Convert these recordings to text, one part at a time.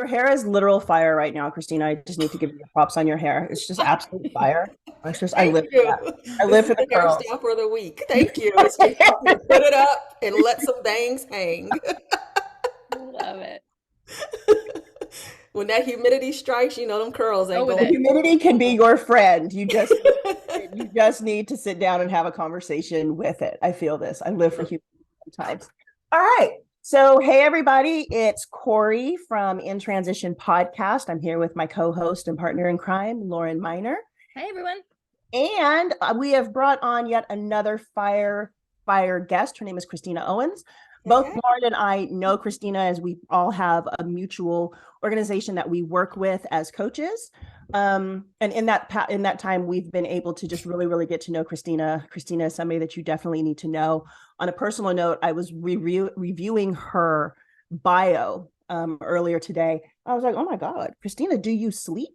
Your hair is literal fire right now, Christina. I just need to give you props on your hair. It's just absolute fire. It's just, I Thank live for that. you. I This live is for the the curls. hairstyle for the week. Thank you. It's just time to put it up and let some bangs hang. Love it. When that humidity strikes, them curls Go ain't with going The it. humidity can be your friend. to. You just need to sit down and have a conversation with it. I feel this. I live for humidity sometimes. All right. So, hey, everybody, it's Corey from In Transition Podcast. I'm here with my co host and partner in crime, Lauren Miner. Hey, everyone. And we have brought on yet another fire guest. Her name is Christina Owens. Both Okay. Lauren and I know Christina as we all have a mutual organization that we work with as coaches. And in that time, we've been able to just really get to know Christina. Christina is somebody that you definitely need to know. On a personal note, I was reviewing her bio earlier today. I was like, oh my God, Christina, do you sleep?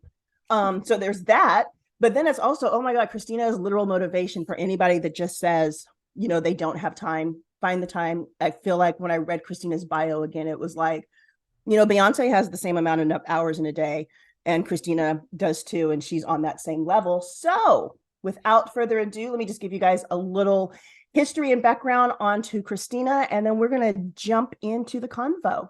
So there's that. But then it's also, oh my God, Christina is literal motivation for anybody that just says, they don't have time, find the time. I feel like when I read Christina's bio again, it was like, Beyonce has the same amount of hours in a day, and Christina does too, and she's on that same level. So without further ado, let me just give you guys a little history and background onto Christina, and then we're going to jump into the convo.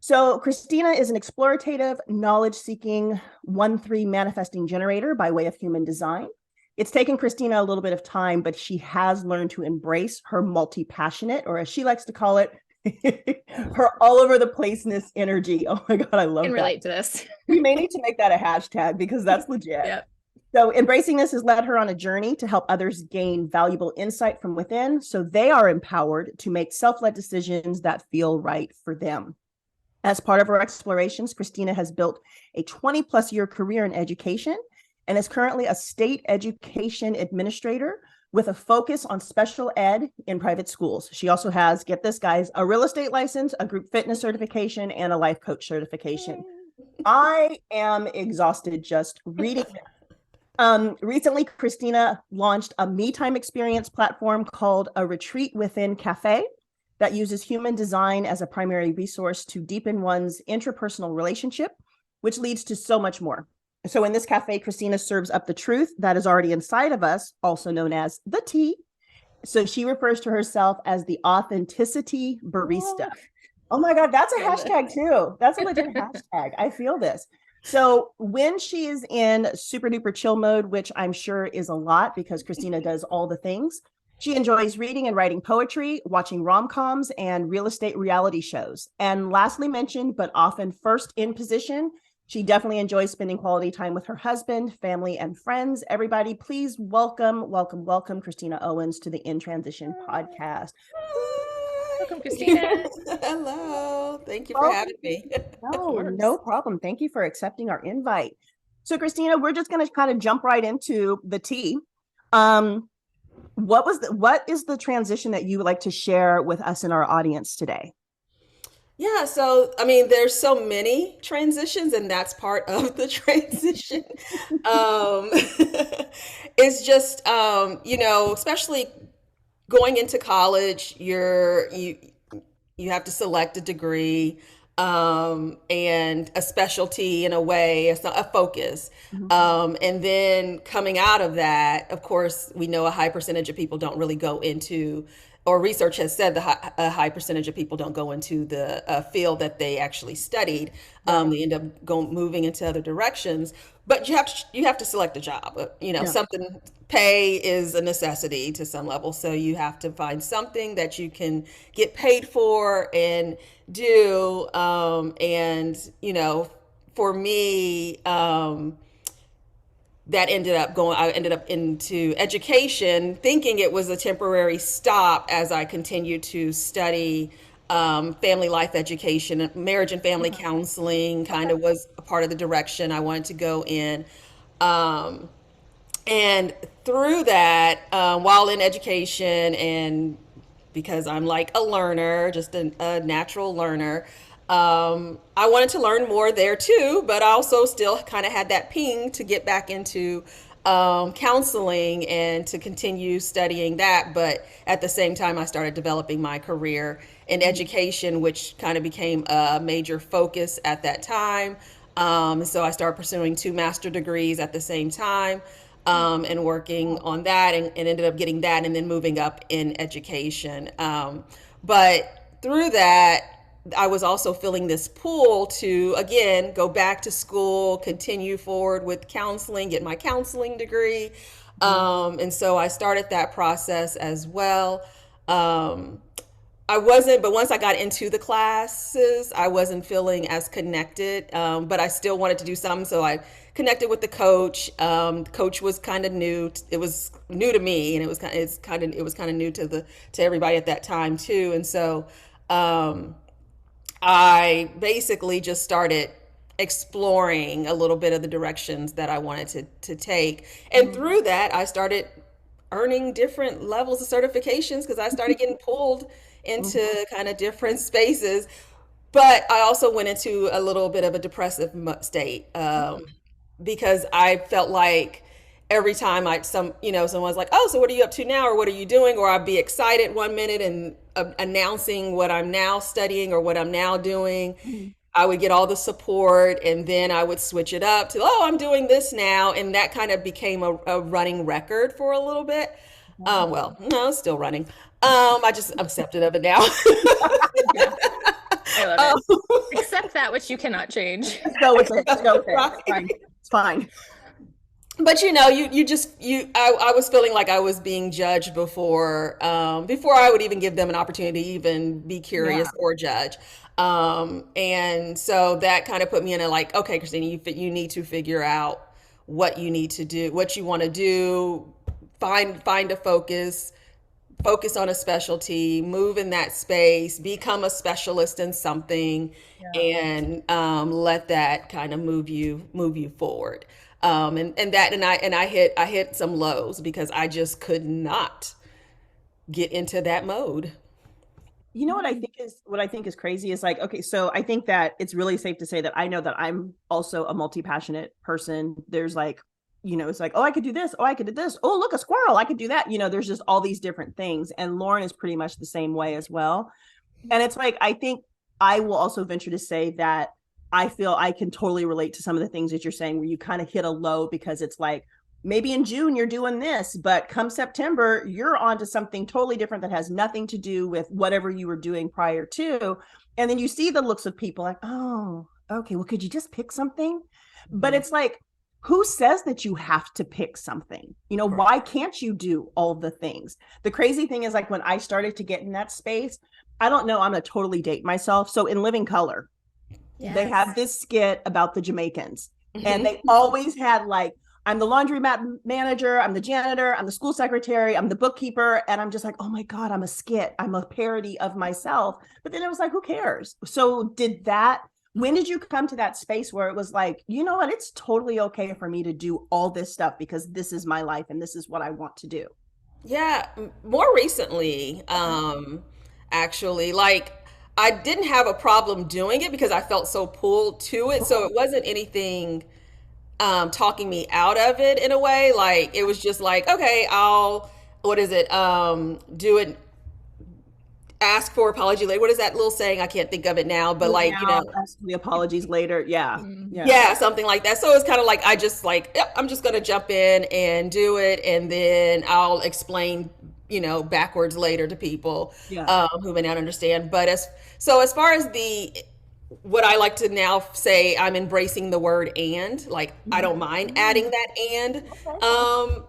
So Christina is an explorative, knowledge-seeking 1-3 manifesting generator by way of human design. It's taken Christina a little bit of time, but she has learned to embrace her multi-passionate, or as she likes to call it, her all-over-the-place-ness energy. Oh my God, I love that. Can relate to this. We may need to make that a hashtag because that's legit. Yep. So embracing this has led her on a journey to help others gain valuable insight from within, so they are empowered to make self-led decisions that feel right for them. As part of her explorations, Christina has built a 20-plus year career in education and is currently a state education administrator with a focus on special ed in private schools. She also has, get this, guys, a real estate license, a group fitness certification, and a life coach certification. I am exhausted just reading it. Recently, Christina launched a me time experience platform called A Retreat Within Cafe that uses human design as a primary resource to deepen one's interpersonal relationship, which leads to so much more. So in this cafe, Christina serves up the truth that is already inside of us, also known as the tea. So she refers to herself as the authenticity barista. Oh my God, that's a hashtag too. That's a legit hashtag. I feel this. So when she is in super duper chill mode, which I'm sure is a lot because Christina does all the things, she enjoys reading and writing poetry, watching rom-coms, and real estate reality shows. And lastly mentioned, but often first in position, she definitely enjoys spending quality time with her husband, family, and friends. Everybody, please welcome Christina Owens to the In Transition podcast. Welcome, Christina. Hello. Thank you for Welcome. having me. No problem. Thank you for accepting our invite. So, Christina, we're just going to kind of jump right into the tea. What is the transition that you would like to share with us and our audience today? Yeah, so I mean, there's so many transitions, and that's part of the transition. Um, it's just, especially going into college, you have to select a degree and a specialty in a way, a focus. And then coming out of that, of course, we know a high percentage of people don't really go into, or research has said a high percentage of people don't go into the field that they actually studied. They end up moving into other directions. But you have to select a job. Something, pay is a necessity to some level, so you have to find something that you can get paid for and do. And for me, I ended up into education thinking it was a temporary stop as I continued to study family life education. Marriage and family counseling kind of was a part of the direction I wanted to go in. And through that, while in education, and because I'm like a learner, just a natural learner, I wanted to learn more there too, but I also still kind of had that ping to get back into counseling and to continue studying that. But at the same time, I started developing my career in education, which kind of became a major focus at that time. So I started pursuing two master degrees at the same time, and working on that, and ended up getting that and then moving up in education. But through that, I was also feeling this pull to, again, go back to school, continue forward with counseling, get my counseling degree. And so I started that process as well. I wasn't, but once I got into the classes, I wasn't feeling as connected, but I still wanted to do something. So I connected with the coach. Coach was kind of new. It was new to me, and it was kind of new to everybody at that time too. And so I basically just started exploring a little bit of the directions that I wanted to take. And through that, I started earning different levels of certifications because I started getting pulled into kind of different spaces. But I also went into a little bit of a depressive state, because I felt like every time someone's like, oh, so what are you up to now, or what are you doing, or I'd be excited one minute and announcing what I'm now studying or what I'm now doing, I would get all the support, and then I would switch it up to, oh, I'm doing this now, and that kind of became a running record for a little bit. Well, no, it's still running. I just accepted of it now. Yeah, I love it. Accept that which you cannot change. Let's go with it. Let's go with it. Right. It's fine. It's fine. But I was feeling like I was being judged before I would even give them an opportunity to even be curious or judge. And so that kind of put me in a like, okay, Christina, you need to figure out what you need to do, what you want to do, find a focus on a specialty, move in that space, become a specialist in something, and let that kind of move you forward. I hit some lows because I just could not get into that mode. You know what I think is crazy is like, okay, so I think that it's really safe to say that I know that I'm also a multi-passionate person. There's like, it's like, oh, I could do this. Oh, I could do this. Oh, look, a squirrel. I could do that. There's just all these different things. And Lauren is pretty much the same way as well. And it's like, I think I will also venture to say that I feel I can totally relate to some of the things that you're saying where you kind of hit a low because it's like, maybe in June you're doing this, but come September, you're on to something totally different that has nothing to do with whatever you were doing prior to. And then you see the looks of people like, oh, okay, well, could you just pick something? But it's like, who says that you have to pick something? Why can't you do all the things? The crazy thing is like when I started to get in that space, I don't know, I'm going to totally date myself. So in Living Color, they have this skit about the Jamaicans, and they always had like, I'm the laundromat manager, I'm the janitor, I'm the school secretary, I'm the bookkeeper. And I'm just like, oh my God, I'm a skit. I'm a parody of myself. But then it was like, who cares? So when did you come to that space where it was like, you know what, it's totally okay for me to do all this stuff because this is my life and this is what I want to do? Yeah, more recently, actually, like I didn't have a problem doing it because I felt so pulled to it. So it wasn't anything talking me out of it in a way. Like it was just like, okay, what is it? Do it, ask for apology later. What is that little saying? I can't think of it now, but like, ask the apologies later. Yeah. Yeah, something like that. So it's kind of like, I just like, yep, I'm just going to jump in and do it. And then I'll explain, backwards later to people who may not understand. But as far as what I like to now say, I'm embracing the word and, like, I don't mind adding that and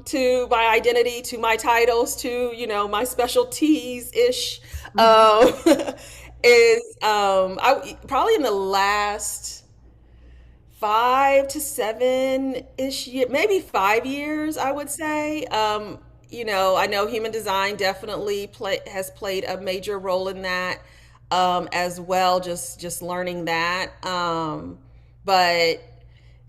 to my identity, to my titles, to, my specialties ish, I probably in the last 5 to 7 ish year, maybe 5 years, I would say. I know human design definitely has played a major role in that. As well, just learning that. But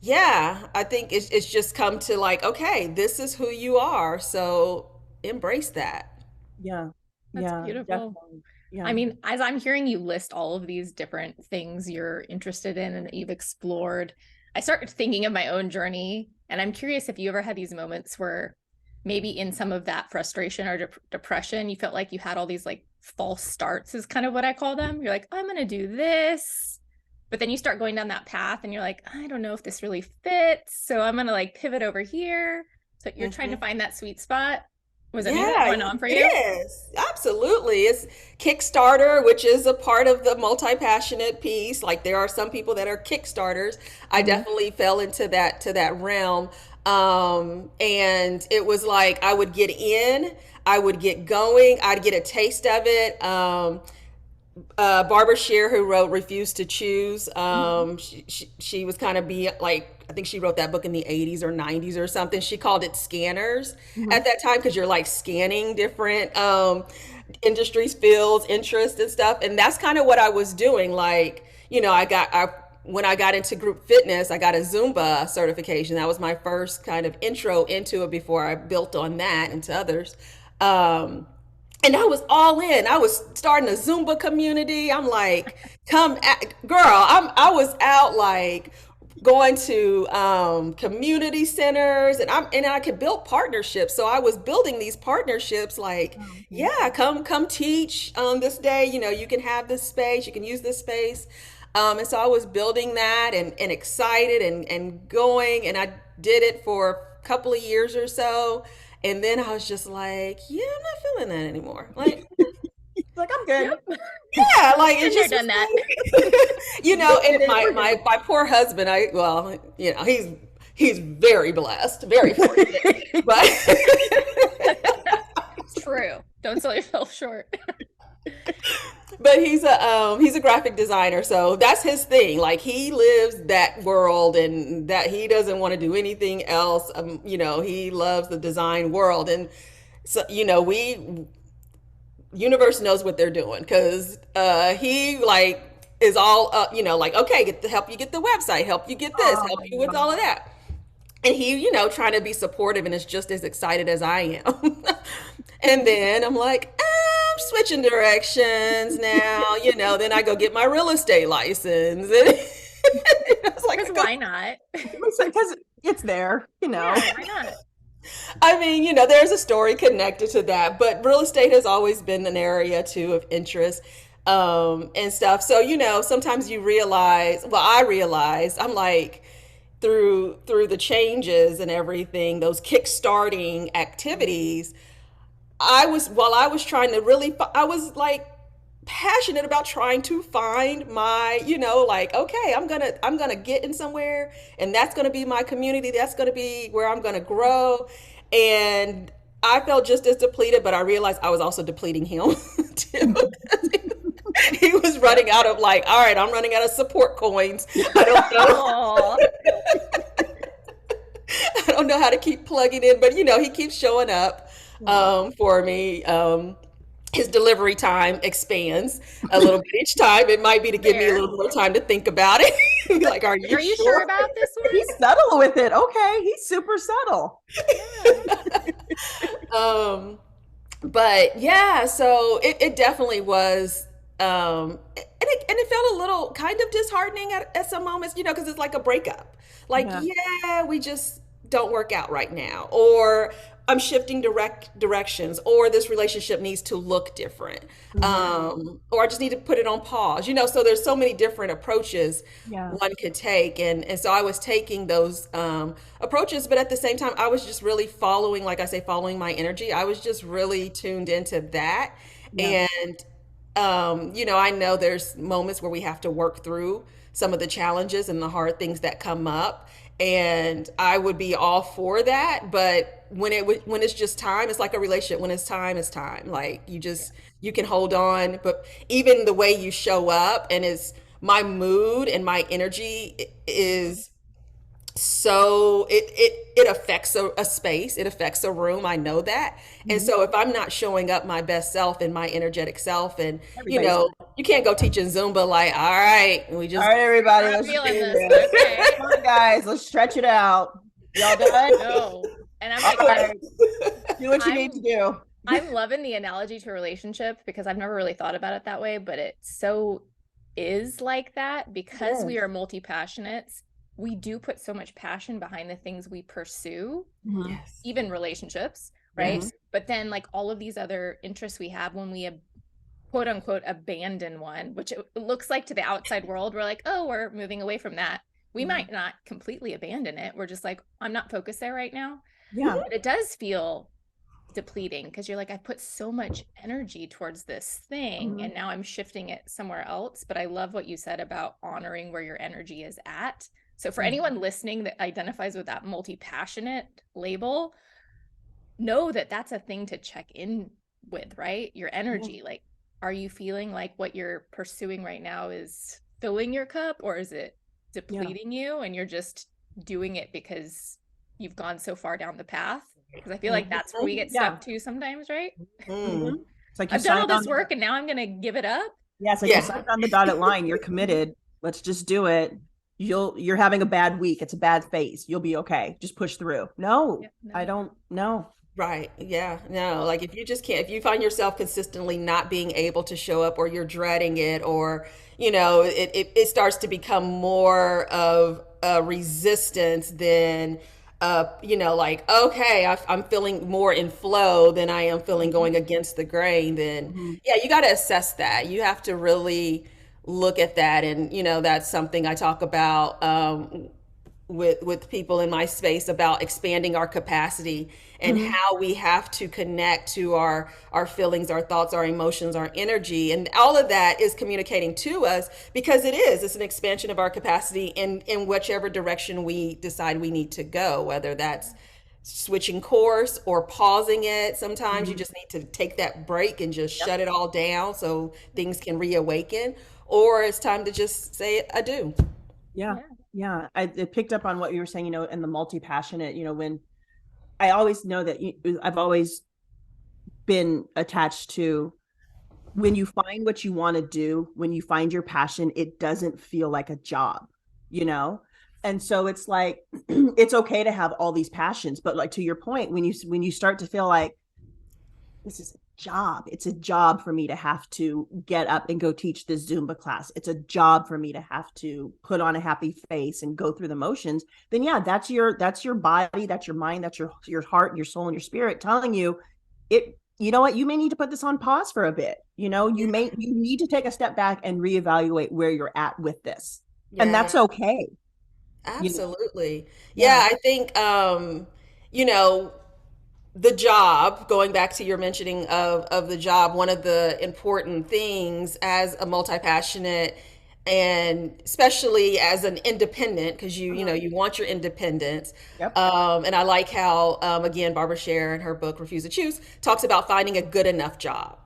yeah, I think it's just come to like, okay, this is who you are, so embrace that. Yeah. That's beautiful. Definitely. Yeah. I mean, as I'm hearing you list all of these different things you're interested in and that you've explored, I start thinking of my own journey And I'm curious if you ever had these moments where maybe in some of that frustration or depression, you felt like you had all these like false starts, is kind of what I call them. You're like, I'm going to do this. But then you start going down that path and you're like, I don't know if this really fits. So I'm going to like pivot over here. So you're trying to find that sweet spot. Was any of that going on for you? Yes, absolutely. It's Kickstarter, which is a part of the multi-passionate piece. Like there are some people that are Kickstarters. I definitely fell into that realm. And it was like I would get in, I would get going, I'd get a taste of it. Barbara Shear, who wrote Refuse to Choose, she was kind of be like, I think she wrote that book in the 80s or 90s or something. She called it Scanners at that time because you're like scanning different industries, fields, interests and stuff. And that's kind of what I was doing. Like, when I got into group fitness, I got a Zumba certification. That was my first kind of intro into it before I built on that into others. And I was all in. I was starting a Zumba community. I'm like, girl, I was out like going to community centers and I could build partnerships. So I was building these partnerships like, yeah, come teach on this day. You can have this space, you can use this space. And so I was building that and excited and going, and I did it for a couple of years or so. And then I was just like, yeah, I'm not feeling that anymore. Like, I'm good. Yeah, like it's just done that. And my poor husband, he's very blessed, very fortunate. But True. Don't sell yourself short. but he's a graphic designer, so that's his thing. Like he lives that world and that he doesn't want to do anything else. He loves the design world. And so, universe knows what they're doing because he like is all like, okay, help you get the website, help you get this, help you with all of that. And he, trying to be supportive and is just as excited as I am. And then I'm like, I'm switching directions now, then I go get my real estate license. And it's like, why not? Because it's there, Yeah, why not? I mean, there's a story connected to that, but real estate has always been an area too of interest and stuff. So, sometimes you realize, I realized, I'm like, through the changes and everything, those kickstarting activities, while I was trying to really, I was like passionate about trying to find my, like, okay, I'm gonna get in somewhere, and that's gonna be my community. That's gonna be where I'm gonna grow. And I felt just as depleted, but I realized I was also depleting him too. He was running out of like, all right, I'm running out of support coins. I don't know. I don't know how to keep plugging in, but he keeps showing up for me. His delivery time expands a little bit each time. It might be to give me a little more time to think about it. Like, are you sure about this one? He's subtle with it. Okay, he's super subtle. But yeah, so it definitely was. And it felt a little kind of disheartening at some moments, because it's like a breakup. Like, yeah, we just don't work out right now, or I'm shifting directions, or this relationship needs to look different, or I just need to put it on pause. So there's so many different approaches one could take, and so I was taking those approaches, but at the same time, I was just really following, like I say, following my energy. I was just really tuned into that, and I know there's moments where we have to work through some of the challenges and the hard things that come up. And I would be all for that. But when it's just time, it's like a relationship. When it's time, it's time. Like you can hold on. But even the way you show up, and it's my mood and my energy is so it affects a space, it affects a room. I know that. And so if I'm not showing up my best self and my energetic self, and you can't go teaching Zumba like, all right, all right, everybody, let's do this. Okay. Come on, guys, let's stretch it out. Y'all done? No. And I'm like, do what you need to do. I'm loving the analogy to a relationship because I've never really thought about it that way, but it so is like that because we are multi-passionates. we do put so much passion behind the things we pursue, Yes. even relationships, right? Yes. But then like all of these other interests we have, when we quote unquote abandon one, which it looks like to the outside world, we're like, oh, we're moving away from that. We might not completely abandon it. We're just like, I'm not focused there right now. Yeah. But it does feel depleting because you're like, I put so much energy towards this thing and now I'm shifting it somewhere else. But I love what you said about honoring where your energy is at. So for anyone listening that identifies with that multi-passionate label, know that that's a thing to check in with, right? Your energy, like, are you feeling like what you're pursuing right now is filling your cup, or is it depleting you and you're just doing it because you've gone so far down the path? Because I feel like that's where we get stuck too sometimes, right? It's like I've done all this work and now I'm gonna give it up. Yeah, it's like you signed on the dotted line. You're committed. Let's just do it. You're having a bad week. It's a bad phase. You'll be okay. Just push through. No, I don't know. Right. Yeah. No, like if you just can't, if you find yourself consistently not being able to show up, or you're dreading it, or, it starts to become more of a resistance than, like, okay, I'm feeling more in flow than I am feeling going against the grain, then yeah, you got to assess that. You have to really look at that. And, that's something I talk about, with people in my space, about expanding our capacity and how we have to connect to our feelings, our thoughts, our emotions, our energy. And all of that is communicating to us, because it's an expansion of our capacity in whichever direction we decide we need to go, whether that's switching course or pausing it. Sometimes you just need to take that break and just shut it all down so things can reawaken, or it's time to just say adieu. Yeah. I picked up on what you were saying, and the multi-passionate, when I always know that I've always been attached to, when you find what you want to do, when you find your passion, it doesn't feel like a job, And so it's like, it's okay to have all these passions, but like, to your point, when you start to feel like this is a job, it's a job for me to have to get up and go teach this Zumba class. It's a job for me to have to put on a happy face and go through the motions. Then yeah, that's your body, that's your mind, that's your heart, your soul, and your spirit telling you it. You know what? You may need to put this on pause for a bit. You need to take a step back and reevaluate where you're at with this, and that's okay. Absolutely. Yeah, I think the job, going back to your mentioning of the job, one of the important things as a multi-passionate, and especially as an independent, because you want your independence. And I like how, again, Barbara Sher in her book Refuse to Choose talks about finding a good enough job.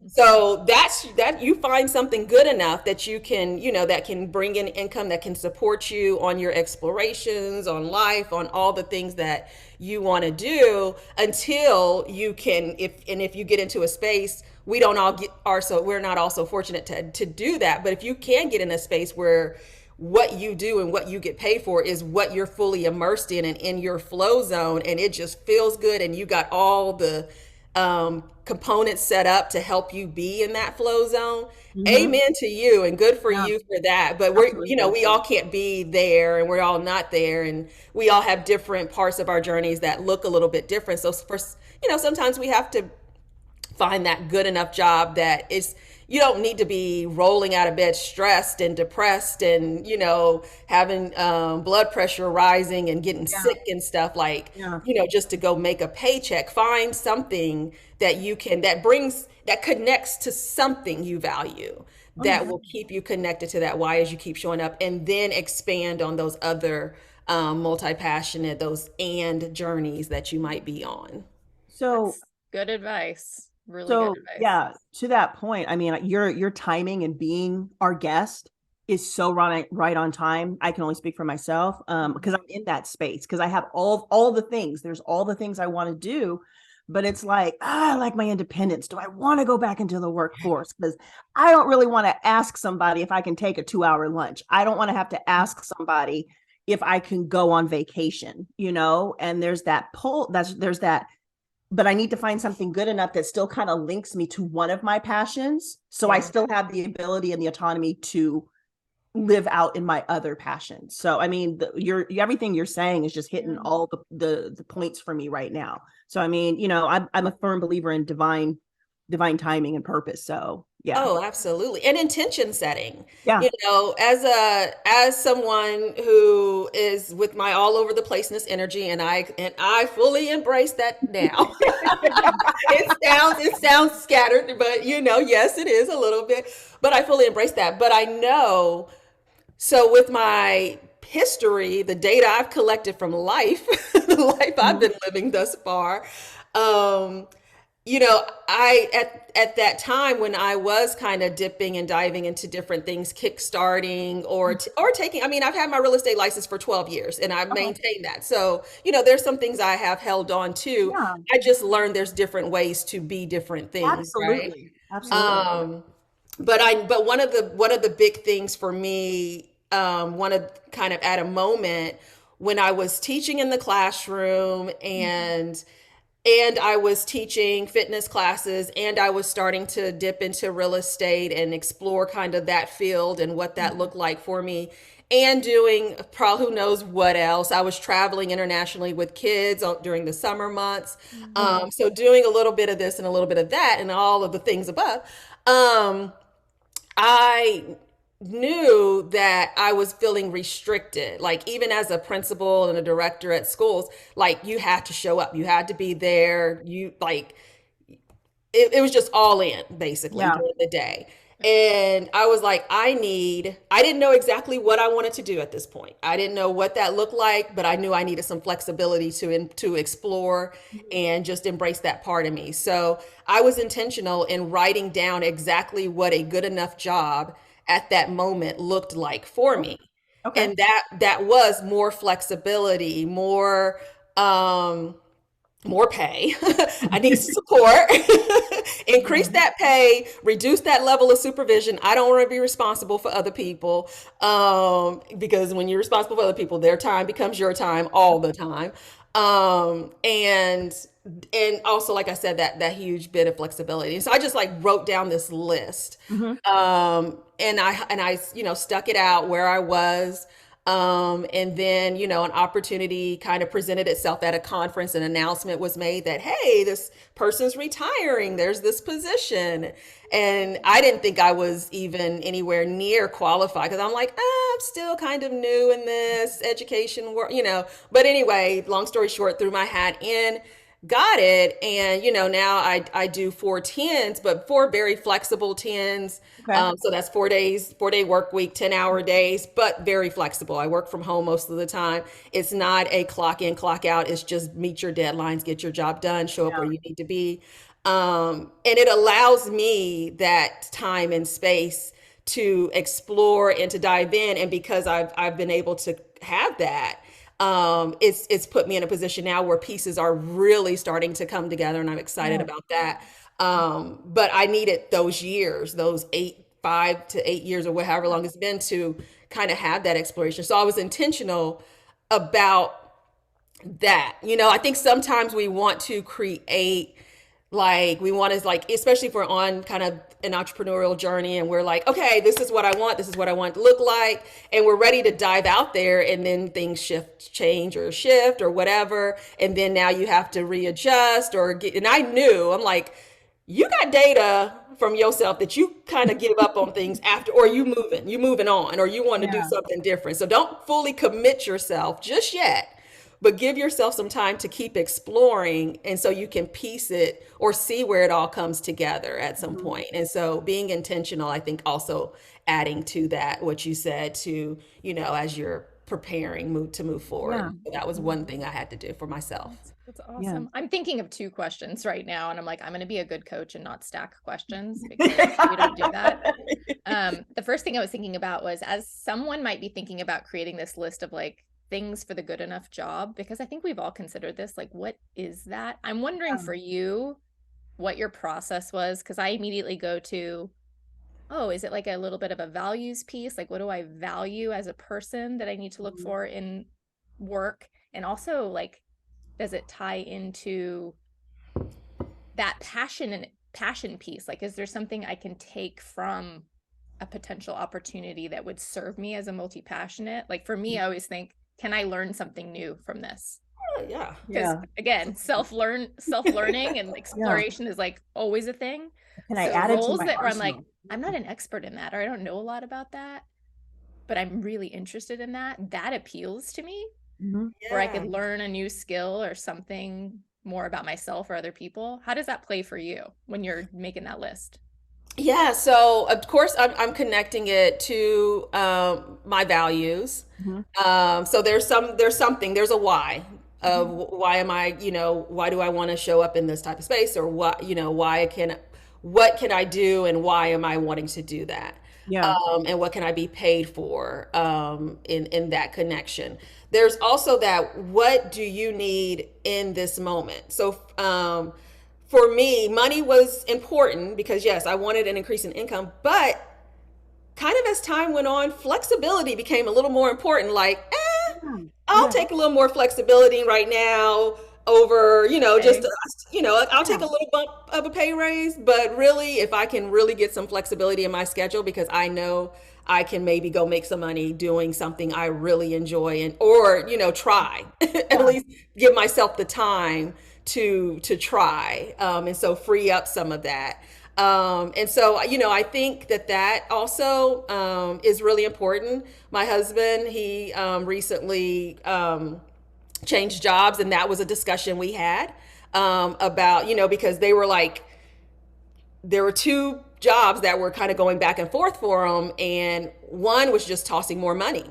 So that you find something good enough that you can, that can bring in income, that can support you on your explorations, on life, on all the things that you want to do, until you can, if you get into a space, we're not also fortunate to do that. But if you can get in a space where what you do and what you get paid for is what you're fully immersed in and in your flow zone, and it just feels good, and you got all the components set up to help you be in that flow zone. Amen to you, and good for you for that. But we all can't be there, and we're all not there, and we all have different parts of our journeys that look a little bit different. So sometimes we have to find that good enough job that is, you don't need to be rolling out of bed stressed and depressed and, having blood pressure rising and getting sick and stuff, like, just to go make a paycheck. Find something that that connects to something you value, that will keep you connected to that why as you keep showing up, and then expand on those other multi-passionate, those and journeys that you might be on. So that's good advice. Really good advice. Yeah, to that point, I mean, your timing and being our guest is so right on time. I can only speak for myself, because I'm in that space, because I have all the things. There's all the things I want to do, but it's like, I like my independence. Do I want to go back into the workforce? Because I don't really want to ask somebody if I can take a 2-hour lunch. I don't want to have to ask somebody if I can go on vacation, and there's that pull, there's that. But I need to find something good enough that still kind of links me to one of my passions. So I still have the ability and the autonomy to live out in my other passions. So I mean, everything you're saying is just hitting Yeah. all the points for me right now. So I mean, I'm a firm believer in divine timing and purpose. So yeah. Oh, absolutely. And intention setting. Yeah. As someone who is with my all over the placeness energy, and I fully embrace that now. It sounds scattered, but yes, it is a little bit. But I fully embrace that. But I know, so with my history, the data I've collected from life, the life I've Mhm. been living thus far, um, I at that time when I was kind of dipping and diving into different things, kickstarting or taking. I mean, I've had my real estate license for 12 years, and I've Okay. maintained that. So there's some things I have held on to. Yeah. I just learned there's different ways to be different things, right? Absolutely. Absolutely. Um, but one of the big things for me, one of kind of at a moment when I was teaching in the classroom, and I was teaching fitness classes, and I was starting to dip into real estate and explore kind of that field and what that looked like for me, and doing probably who knows what else. I was traveling internationally with kids during the summer months. Mhm. So doing a little bit of this and a little bit of that and all of the things above. Um, I knew that I was feeling restricted. Like, even as a principal and a director at schools, like, you had to show up, you had to be there. It was just all in basically Yeah. during the day. And I was like, I didn't know exactly what I wanted to do at this point. I didn't know what that looked like, but I knew I needed some flexibility to explore and just embrace that part of me. So I was intentional in writing down exactly what a good enough job at that moment looked like for me. Okay. And that was more flexibility, um more pay. I need support. Increase Mhm. that pay, reduce that level of supervision. I don't want to be responsible for other people, because when you're responsible for other people, their time becomes your time all the time. And also, like I said, that huge bit of flexibility. And so I just like wrote down this list, Mhm. and I stuck it out where I was. And then, an opportunity kind of presented itself at a conference. An announcement was made that, hey, this person's retiring. There's this position. And I didn't think I was even anywhere near qualified, because I'm like, I'm still kind of new in this education world. But anyway, long story short, threw my hat in, got it. And now I do 4 10s, but 4 very flexible 10s. Okay. So that's 4 days, 4 day work week, 10-hour days, but very flexible. I work from home most of the time. It's not a clock in, clock out. It's just meet your deadlines, get your job done, show up Yeah. where you need to be. And it allows me that time and space to explore and to dive in. And because I've been able to have that, it's put me in a position now where pieces are really starting to come together, and I'm excited Yeah. about that. But I needed those years, those 5 to 8 years, or however long it's been, to kind of have that exploration. So I was intentional about that. I think sometimes we want to create, like, we want to, like, especially if we're on kind of an entrepreneurial journey, and we're like, okay, this is what I want, this is what I want to look like, and we're ready to dive out there, and then things change or shift or whatever, and then now you have to readjust and I'm like, you got data from yourself that you kind of give up on things after, or you moving on, or you want to do Yeah. something different. So don't fully commit yourself just yet, but give yourself some time to keep exploring, and so you can piece it or see where it all comes together at some Mhm. point. And so being intentional, I think, also adding to that, what you said, to as you're preparing move forward. Yeah. So that was Mhm. one thing I had to do for myself. That's Yeah. awesome. I'm thinking of two questions right now, and I'm like, I'm going to be a good coach and not stack questions because you don't do that. The first thing I was thinking about was, as someone might be thinking about creating this list of like things for the good enough job, because I think we've all considered this, like, what is that? I'm wondering Yeah. for you what your process was, because I immediately go to, oh, is it like a little bit of a values piece? Like, what do I value as a person that I need to look Mhm. for in work? And also, like, does it tie into that passion piece? Like, is there something I can take from a potential opportunity that would serve me as a multi-passionate. Like for me, I always think, can I learn something new from this? Yeah. Because Yeah. again, self-learning and Yeah. exploration is like always a thing. Can I So add it to roles my that where I'm like, arsenal? I'm not an expert in that, or I don't know a lot about that, but I'm really interested in that. That appeals to me, Mm-hmm. where I Yeah. could learn a new skill or something more about myself or other people. How does that play for you when you're making that list? Yeah, so of course I'm connecting it to my values. Mm-hmm. So there's a why of why am I, why do I want to show up in this type of space, or what can I do, and why am I wanting to do that? Yeah. And what can I be paid for in that connection. There's also that, what do you need in this moment? So for me, money was important because yes, I wanted an increase in income, but kind of as time went on, flexibility became a little more important. Like, Yeah. I'll Yeah. take a little more flexibility right now over, just, Okay. I'll Yeah. take a little bump of a pay raise. But really, if I can really get some flexibility in my schedule, because I know I can maybe go make some money doing something I really enjoy, or, try at Yeah. least give myself the time to try, and so free up some of that. And so, I think that also is really important. My husband, he recently changed jobs, and that was a discussion we had about, because there were two jobs that were kind of going back and forth for him, and one was just tossing more money.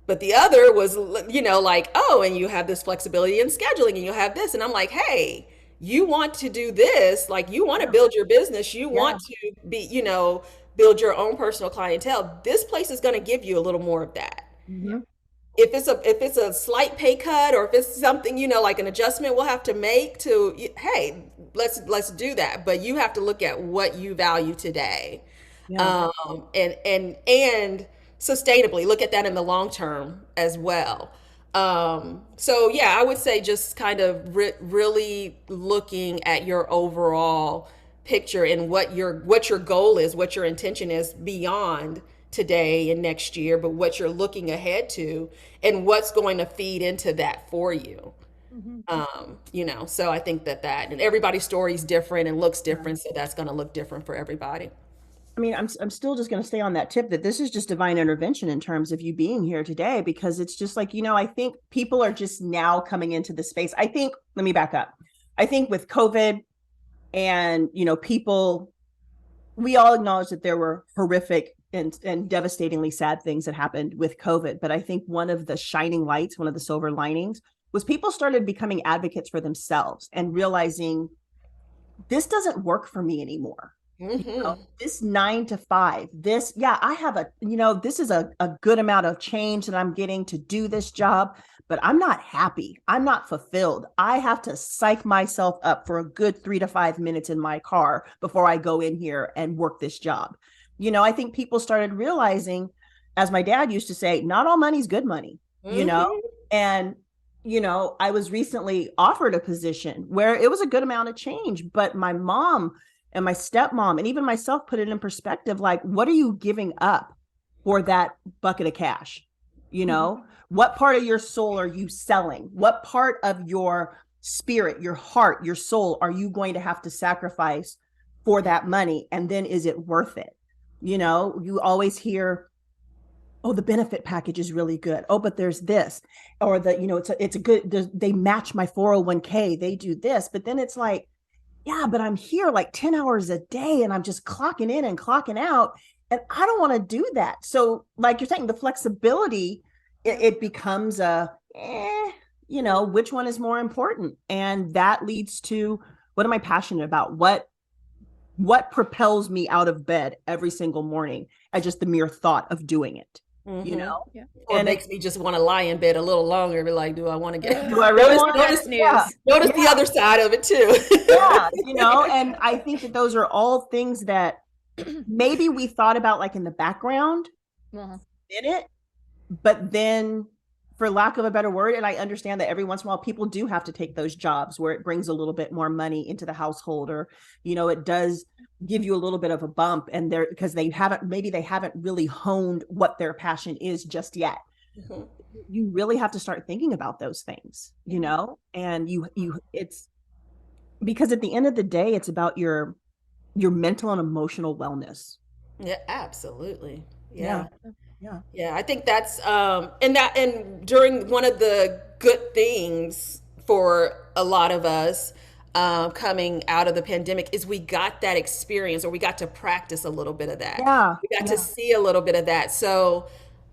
But the other was, like, oh, and you have this flexibility in scheduling, and you have this. And I'm like, hey, you want to do this, like, you want to Yeah. build your business, you Yeah. want to be, build your own personal clientele. This place is going to give you a little more of that. Yeah. Mm-hmm. If it's a slight pay cut, or if it's something, like an adjustment we'll have to make to, hey, let's do that. But you have to look at what you value today, Yeah. and sustainably look at that in the long term as well. So yeah, I would say just kind of really looking at your overall picture, and what your goal is, what your intention is beyond today and next year, but what you're looking ahead to, and what's going to feed into that for you. Mm-hmm. So I think that and everybody's story is different and looks different, so that's going to look different for everybody. I mean, I'm still just going to stay on that tip that this is just divine intervention in terms of you being here today, because it's just like, I think people are just now coming into the space. I think, let me back up. I think with COVID and, people, we all acknowledge that there were horrific and devastatingly sad things that happened with COVID. But I think one of the shining lights, one of the silver linings, was people started becoming advocates for themselves and realizing this doesn't work for me anymore. Mm-hmm. This 9 to 5, I have this is a good amount of change that I'm getting to do this job, but I'm not happy. I'm not fulfilled. I have to psych myself up for a good 3 to 5 minutes in my car before I go in here and work this job. I think people started realizing, as my dad used to say, not all money's good money, Mm-hmm. and I was recently offered a position where it was a good amount of change, but my mom and my stepmom and even myself put it in perspective. Like, what are you giving up for that bucket of cash? What part of your soul are you selling? What part of your spirit, your heart, your soul are you going to have to sacrifice for that money? And then is it worth it? You always hear, oh, the benefit package is really good. Oh, but there's this, or it's a good, they match my 401k. They do this, but then it's like, yeah, but I'm here like 10 hours a day and I'm just clocking in and clocking out. And I don't want to do that. So like you're saying, the flexibility, it becomes which one is more important? And that leads to, what am I passionate about? What propels me out of bed every single morning at just the mere thought of doing it, Mm-hmm. Yeah. Or it and makes me just want to lie in bed a little longer and be like, do I want to get do I really want notice, to? News. Yeah. notice the other side of it too. Yeah. And I think that those are all things that maybe we thought about like in the background Well, in it, but then for lack of a better word. And I understand that every once in a while people do have to take those jobs where it brings a little bit more money into the household, or, it does give you a little bit of a bump, and they're because maybe they haven't really honed what their passion is just yet. Mm-hmm. You really have to start thinking about those things, and it's because at the end of the day, it's about your mental and emotional wellness. Yeah, absolutely. Yeah. Yeah. Yeah. Yeah, I think that's and during one of the good things for a lot of us coming out of the pandemic is we got that experience, or we got to practice a little bit of that. Yeah. We got to Yeah. see a little bit of that. So,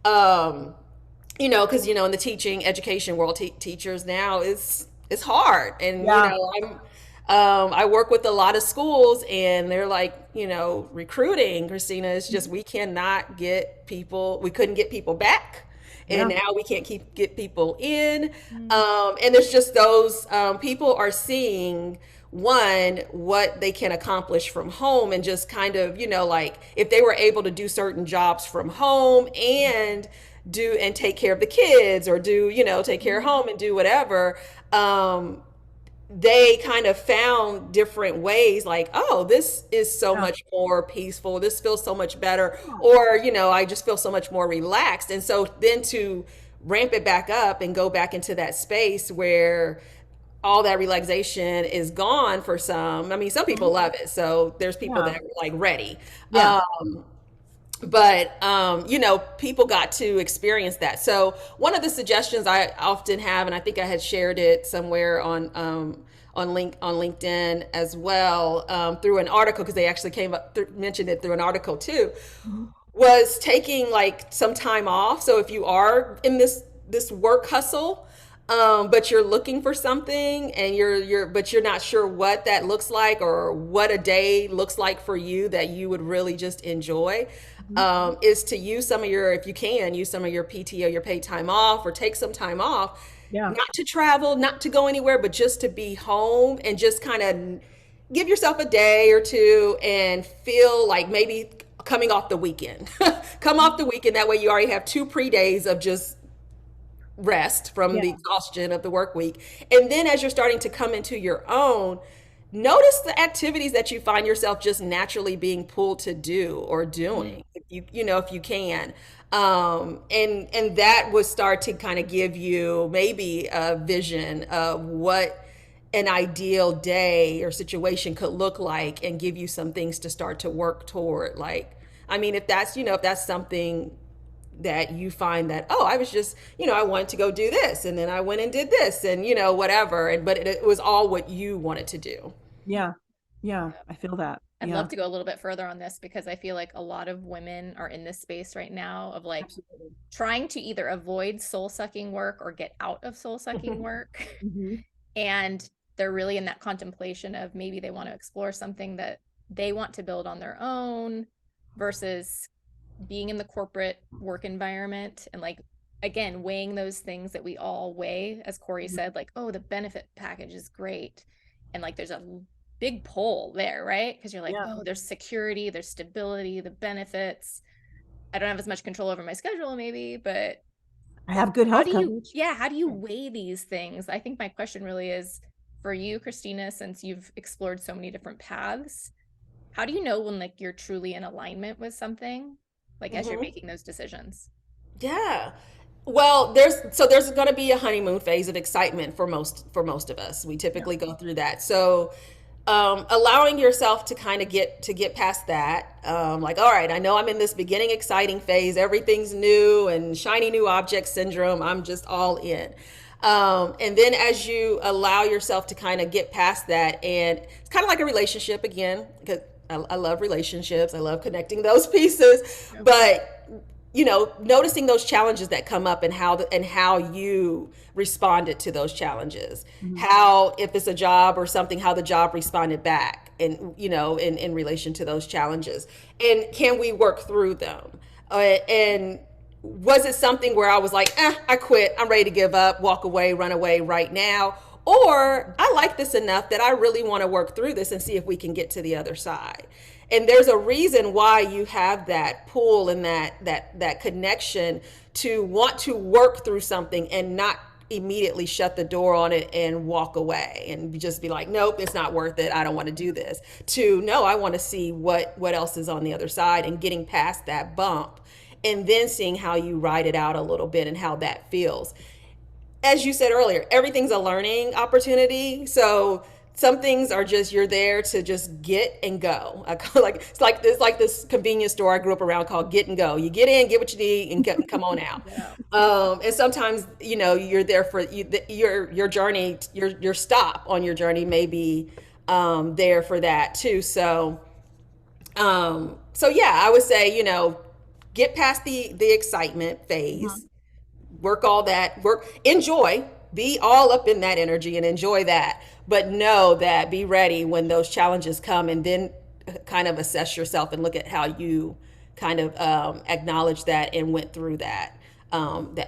because in the teaching education world, teachers now is hard, and Yeah. I work with a lot of schools, and they're like, recruiting, Christina, is just we cannot get people. We couldn't get people back, and Yeah. now we can't get people in. And there's just those people are seeing what they can accomplish from home, and just kind of like if they were able to do certain jobs from home and take care of the kids, or take care of home and do whatever, they kind of found different ways, like, oh, this is so much more peaceful, this feels so much better, or I just feel so much more relaxed. And so then to ramp it back up and go back into that space where all that relaxation is gone for some. I mean, some people love it, so there's people that are like ready. Yeah. But people got to experience that. So one of the suggestions I often have, and I think I had shared it somewhere on LinkedIn as well, through an article, because they actually mentioned it through an article too, was taking like some time off. So if you are in this work hustle, but you're looking for something, and but you're not sure what that looks like, or what a day looks like for you that you would really just enjoy, is to use some of your, if you can, use some of your PTO, your paid time off, or take some time off, not to travel, not to go anywhere, but just to be home and just kind of give yourself a day or two and feel like maybe coming off the weekend. Come off the weekend. That way you already have 2 pre-days of just rest from the exhaustion of the work week. And then as you're starting to come into your own, notice the activities that you find yourself just naturally being pulled to do or doing, if you can. And that would start to kind of give you maybe a vision of what an ideal day or situation could look like, and give you some things to start to work toward. Like, I mean, if that's something that you find that, oh, I was just, I wanted to go do this, and then I went and did this, and whatever, but it was all what you wanted to do. Yeah. I feel that. I'd love to go a little bit further on this, because I feel like a lot of women are in this space right now of like trying to either avoid soul sucking work or get out of soul sucking work. And they're really in that contemplation of maybe they want to explore something that they want to build on their own, versus being in the corporate work environment, and like, again, weighing those things that we all weigh, as Corey said, like, oh, the benefit package is great, and like there's a big pull there, right? Because you're like, oh, there's security, there's stability, the benefits. I don't have as much control over my schedule maybe, but I have good health coverage. How do you weigh these things? I think my question really is for you, Christina, since you've explored so many different paths, how do you know when like you're truly in alignment with something, like as you're making those decisions? Yeah. Well, there's going to be a honeymoon phase of excitement for most of us. We typically go through that. So allowing yourself to kind of get past that, like, all right, I know I'm in this beginning exciting phase, everything's new and shiny new object syndrome, I'm just all in. And then as you allow yourself to kind of get past that, and it's kind of like a relationship again, because I love relationships, I love connecting those pieces, but noticing those challenges that come up, and how you responded to those challenges, how, if it's a job or something, how the job responded back, and in relation to those challenges, and can we work through them, and was it something where I was like, I quit, I'm ready to give up, walk away, run away right now, or I like this enough that I really want to work through this and see if we can get to the other side. And there's a reason why you have that pull and that connection to want to work through something and not immediately shut the door on it and walk away and just be like, nope, it's not worth it. I don't want to do this. To no, I want to see what else is on the other side, and getting past that bump and then seeing how you ride it out a little bit and how that feels. As you said earlier, everything's a learning opportunity. So some things are just, you're there to just get and go. It's like this convenience store I grew up around called Get and Go. You get in, get what you need, and come on out. Yeah. And sometimes, you're there for your journey, your stop on your journey may be there for that too. So yeah, I would say, get past the excitement phase. Mm-hmm. Work all that, enjoy, be all up in that energy and enjoy that. But know that, be ready when those challenges come, and then kind of assess yourself and look at how you kind of acknowledge that and went through that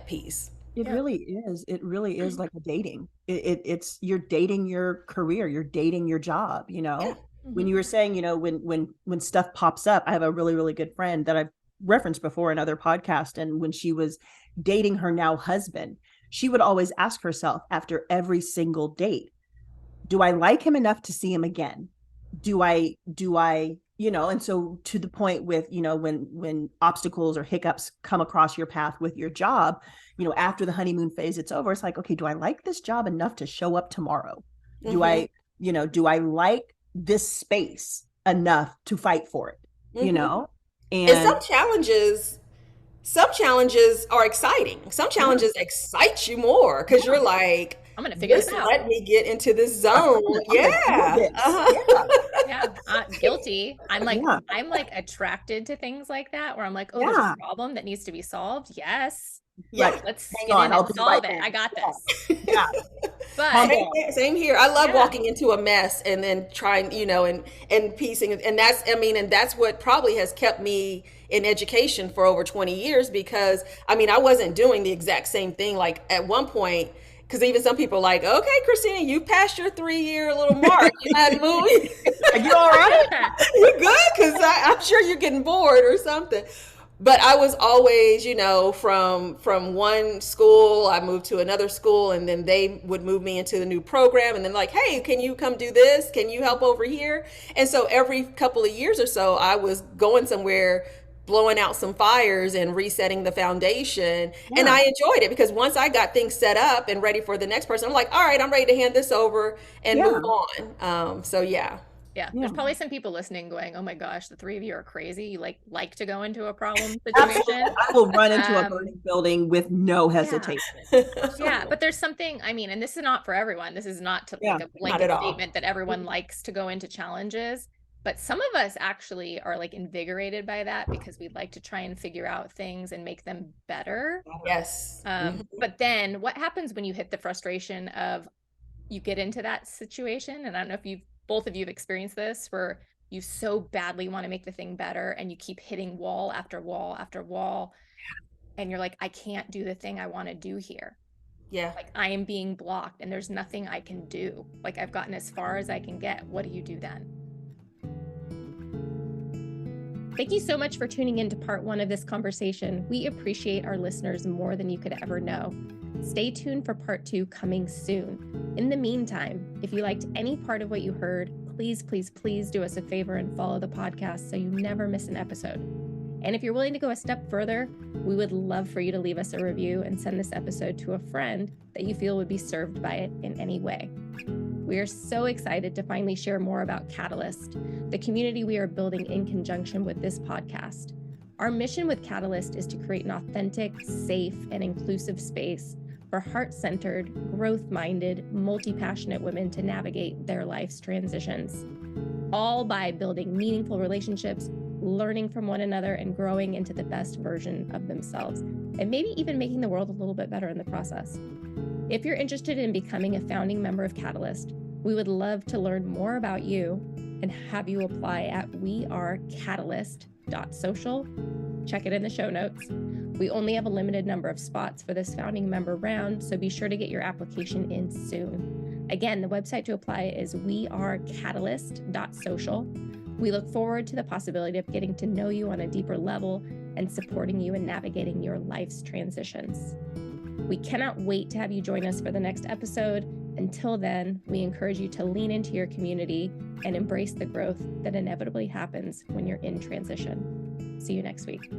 piece. It really is. It really is like a dating. It's you're dating your career, you're dating your job, Yeah. Mm-hmm. When you were saying, when stuff pops up, I have a really, really good friend that I've referenced before in other podcasts. And when she was dating her now husband, she would always ask herself after every single date, do I like him enough to see him again? Do I, and so to the point with, when obstacles or hiccups come across your path with your job, after the honeymoon phase, it's over. It's like, okay, do I like this job enough to show up tomorrow? Mm-hmm. Do I like this space enough to fight for it? Mm-hmm. And some challenges are exciting. Some challenges excite you more because you're like, I'm gonna figure this out. Let me get into this zone. Guilty. I'm like attracted to things like that, where I'm like, there's a problem that needs to be solved. Yes. Yeah. Let's get in and solve it. I got this. Yeah. But same here. I love walking into a mess and then trying, and piecing, and that's what probably has kept me in education for over 20 years, because I wasn't doing the exact same thing. Like at one point, because even some people are like, okay, Christina, you passed your 3-year little mark. You had movie. Are you all right? You good? Because I'm sure you're getting bored or something. But I was always, from one school, I moved to another school, and then they would move me into the new program, and then like, hey, can you come do this? Can you help over here? And so every couple of years or so, I was going somewhere, blowing out some fires and resetting the foundation. Yeah. And I enjoyed it, because once I got things set up and ready for the next person, I'm like, all right, I'm ready to hand this over and move on. Yeah, there's probably some people listening going, oh my gosh, the three of you are crazy. You like to go into a problem situation. I will run into a burning building with no hesitation. Yeah, but there's something, and this is not for everyone. This is not like a blanket statement that everyone likes to go into challenges. But some of us actually are like invigorated by that, because we'd like to try and figure out things and make them better. Yes. But then what happens when you hit the frustration of, you get into that situation? And I don't know if both of you have experienced this, where you so badly want to make the thing better and you keep hitting wall after wall after wall. And you're like, I can't do the thing I want to do here. Yeah. Like I am being blocked and there's nothing I can do. Like I've gotten as far as I can get. What do you do then? Thank you so much for tuning in to part 1 of this conversation. We appreciate our listeners more than you could ever know. Stay tuned for part 2 coming soon. In the meantime, if you liked any part of what you heard, please, please, please do us a favor and follow the podcast so you never miss an episode. And if you're willing to go a step further, we would love for you to leave us a review and send this episode to a friend that you feel would be served by it in any way. We are so excited to finally share more about Catalyst, the community we are building in conjunction with this podcast. Our mission with Catalyst is to create an authentic, safe, and inclusive space for heart-centered, growth-minded, multi-passionate women to navigate their life's transitions, all by building meaningful relationships, learning from one another, and growing into the best version of themselves, and maybe even making the world a little bit better in the process. If you're interested in becoming a founding member of Catalyst, we would love to learn more about you and have you apply at wearecatalyst.social. Check it in the show notes. We only have a limited number of spots for this founding member round, so be sure to get your application in soon. Again, the website to apply is wearecatalyst.social. We look forward to the possibility of getting to know you on a deeper level and supporting you in navigating your life's transitions. We cannot wait to have you join us for the next episode. Until then, we encourage you to lean into your community and embrace the growth that inevitably happens when you're in transition. See you next week.